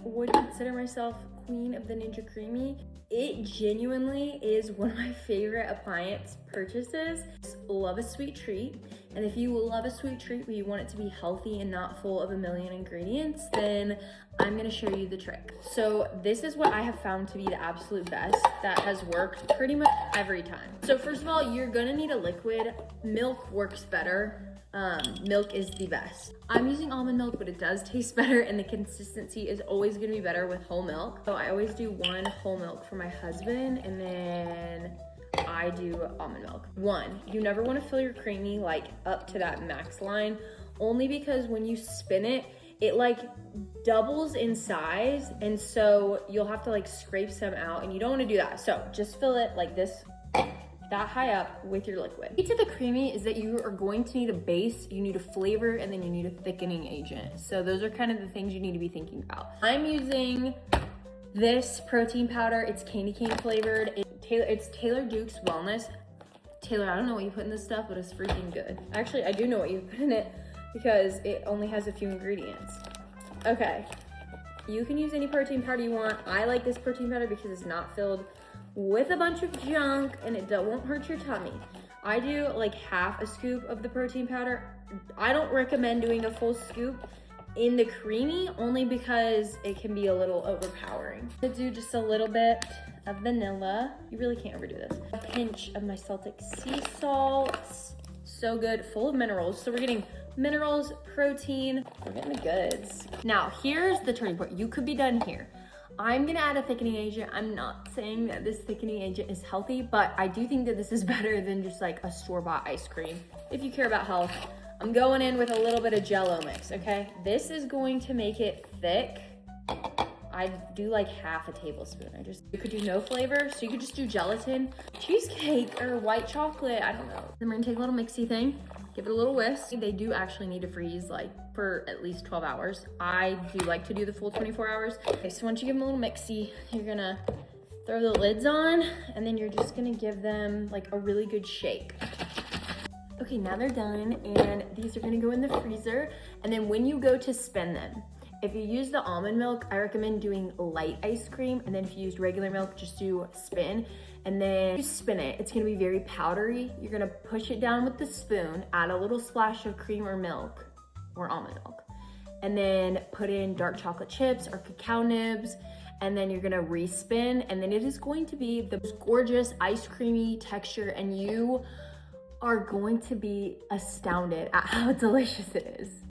would consider myself queen of the Ninja Creamy. It genuinely is one of my favorite appliance purchases. Love a sweet treat. And if you love a sweet treat but you want it to be healthy and not full of a million ingredients, then I'm gonna show you the trick. So this is what I have found to be the absolute best that has worked pretty much every time. So first of all, you're gonna need a liquid. Milk works better. Milk is the best. I'm using almond milk, but it does taste better and the consistency is always gonna be better with whole milk. So I always do 1 whole milk for my husband and then I do almond milk. 1, you never wanna fill your creamy like up to that max line, only because when you spin it, it like doubles in size and so you'll have to like scrape some out and you don't wanna do that. So just fill it like this, that high up with your liquid. The key to the creamy is that you are going to need a base, you need a flavor, and then you need a thickening agent. So those are kind of the things you need to be thinking about. I'm using this protein powder. It's candy cane flavored. It's Taylor Duke's Wellness. Taylor, I don't know what you put in this stuff, but it's freaking good. Actually, I do know what you put in it because it only has a few ingredients. Okay, you can use any protein powder you want. I like this protein powder because it's not filled with a bunch of junk and it won't hurt your tummy. I do like half a scoop of the protein powder. I don't recommend doing a full scoop in the creamy only because it can be a little overpowering. I do just a little bit of vanilla. You really can't overdo this. A pinch of my Celtic sea salt. So good, full of minerals. So we're getting minerals, protein, we're getting the goods. Now here's the turning point. You could be done here. I'm gonna add a thickening agent. I'm not saying that this thickening agent is healthy, but I do think that this is better than just like a store-bought ice cream. If you care about health, I'm going in with a little bit of Jell-O mix, okay? This is going to make it thick. I do like half a tablespoon. You could do no flavor, so you could just do gelatin, cheesecake, or white chocolate, I don't know. Then we're gonna take a little mixy thing, give it a little whisk. They do actually need to freeze like for at least 12 hours. I do like to do the full 24 hours. Okay, so once you give them a little mixy, you're gonna throw the lids on, and then you're just gonna give them like a really good shake. Okay, now they're done, and these are gonna go in the freezer. And then when you go to spin them, if you use the almond milk, I recommend doing light ice cream. And then if you use regular milk, just do spin. And then you spin it, it's gonna be very powdery. You're gonna push it down with the spoon, add a little splash of cream or milk or almond milk. And then put in dark chocolate chips or cacao nibs. And then you're gonna respin. And then it is going to be the most gorgeous ice creamy texture, and you are going to be astounded at how delicious it is.